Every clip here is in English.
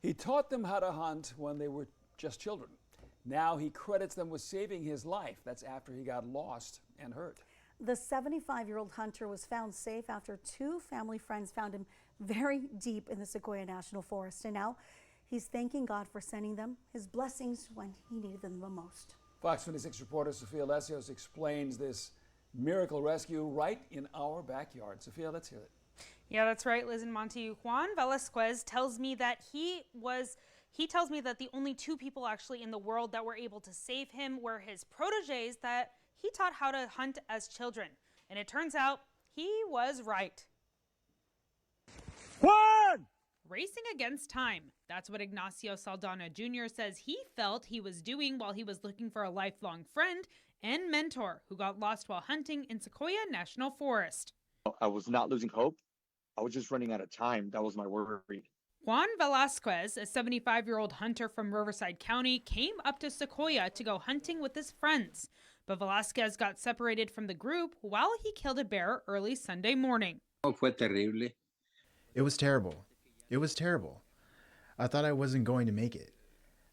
He taught them how to hunt when they were just children. Now he credits them with saving his life. That's after he got lost and hurt. The 75-year-old hunter was found safe after two family friends found him very deep in the Sequoia National Forest. And now he's thanking God for sending them his blessings when he needed them the most. Fox 26 reporter Sophia Lesseos explains this miracle rescue right in our backyard. Sophia, let's hear it. Yeah, that's right, Liz and Monty. Juan Velasquez tells me that he tells me that the only two people actually in the world that were able to save him were his proteges that he taught how to hunt as children. And it turns out he was right. Juan! Racing against time. That's what Ignacio Saldana Jr. says he felt he was doing while he was looking for a lifelong friend and mentor who got lost while hunting in Sequoia National Forest. I was not losing hope. I was just running out of time. That was my worry. Juan Velasquez, a 75-year-old hunter from Riverside County, came up to Sequoia to go hunting with his friends. But Velasquez got separated from the group while he killed a bear early Sunday morning. It was terrible. It was terrible. I thought I wasn't going to make it.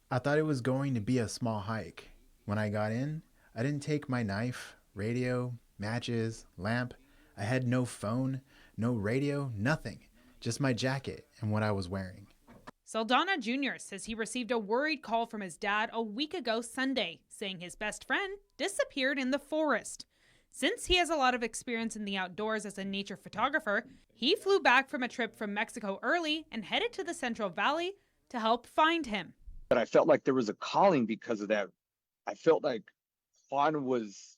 I thought it was going to be a small hike. When I got in, I didn't take my knife, radio, matches, lamp. I had no phone, no radio, nothing. Just my jacket and what I was wearing. Saldana Jr. says he received a worried call from his dad a week ago Sunday, saying his best friend disappeared in the forest. Since he has a lot of experience in the outdoors as a nature photographer, he flew back from a trip from Mexico early and headed to the Central Valley to help find him. But I felt like there was a calling because of that. I felt like Juan was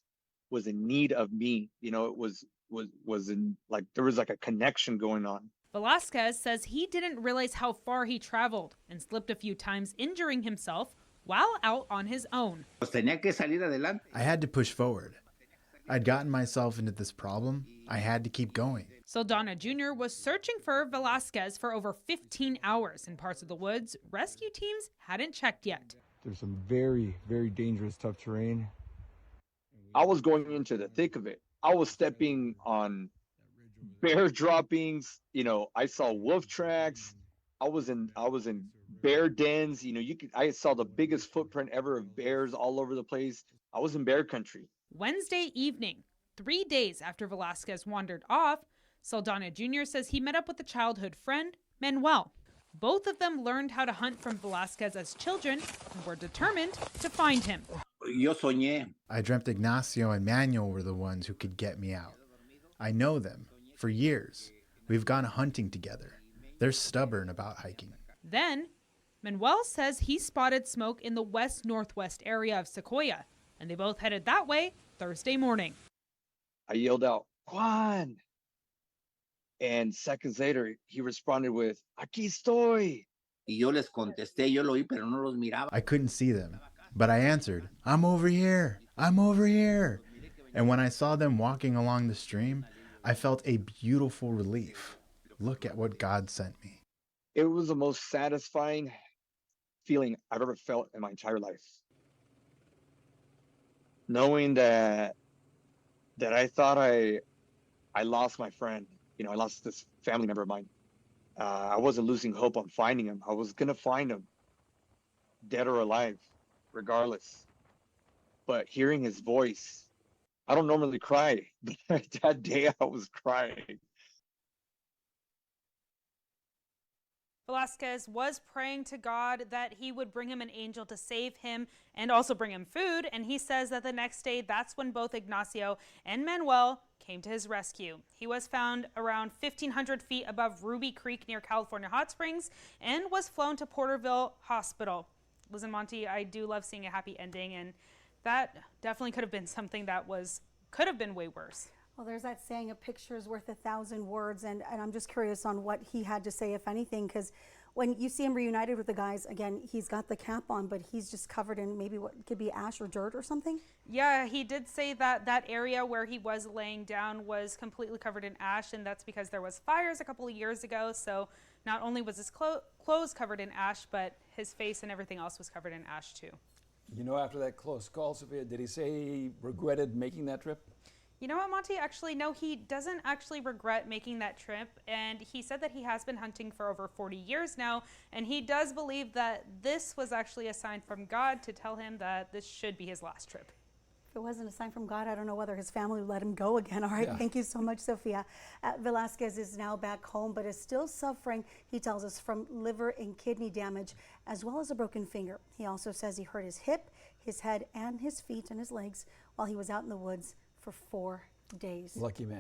in need of me. You know, it was in like there was like a connection going on. Velasquez says he didn't realize how far he traveled and slipped a few times, injuring himself while out on his own. I had to push forward. I'd gotten myself into this problem. I had to keep going. Saldana Jr. was searching for Velasquez for over 15 hours in parts of the woods rescue teams hadn't checked yet. There's some very, very dangerous, tough terrain. I was going into the thick of it. I was stepping on bear droppings. You know, I saw wolf tracks. I was in bear dens. You know, I saw the biggest footprint ever of bears all over the place. I was in bear country. Wednesday evening, 3 days after Velasquez wandered off, Saldana Jr. says he met up with a childhood friend, Manuel. Both of them learned how to hunt from Velasquez as children and were determined to find him. I dreamt Ignacio and Manuel were the ones who could get me out. I know them. For years, we've gone hunting together. They're stubborn about hiking. Then, Manuel says he spotted smoke in the west-northwest area of Sequoia, and they both headed that way Thursday morning. I yelled out, Juan! And seconds later, he responded with, Aquí estoy! I couldn't see them, but I answered, I'm over here! I'm over here! And when I saw them walking along the stream, I felt a beautiful relief. Look at what God sent me. It was the most satisfying feeling I've ever felt in my entire life. Knowing that I thought I lost my friend. You know, I lost this family member of mine. I wasn't losing hope on finding him. I was going to find him, dead or alive, regardless. But hearing his voice, I don't normally cry, but that day I was crying. Velasquez was praying to God that he would bring him an angel to save him and also bring him food. And he says that the next day, that's when both Ignacio and Manuel came to his rescue. He was found around 1,500 feet above Ruby Creek near California Hot Springs and was flown to Porterville Hospital. Liz and Monty, I do love seeing a happy ending, and that definitely could have been something that could have been way worse. Well, there's that saying, a picture is worth 1,000 words, and I'm just curious on what he had to say, if anything, because when you see him reunited with the guys, again, he's got the cap on, but he's just covered in maybe what could be ash or dirt or something? Yeah, he did say that that area where he was laying down was completely covered in ash, and that's because there was fires a couple of years ago, so not only was his clothes covered in ash, but his face and everything else was covered in ash too. You know, after that close call, Sophia, did he say he regretted making that trip? You know what, Monty? Actually, no, he doesn't actually regret making that trip. And he said that he has been hunting for over 40 years now. And he does believe that this was actually a sign from God to tell him that this should be his last trip. If it wasn't a sign from God, I don't know whether his family would let him go again. All right, Yeah. Thank you so much, Sophia. Velasquez is now back home, but is still suffering, he tells us, from liver and kidney damage, as well as a broken finger. He also says he hurt his hip, his head, and his feet and his legs while he was out in the woods for 4 days. Lucky man.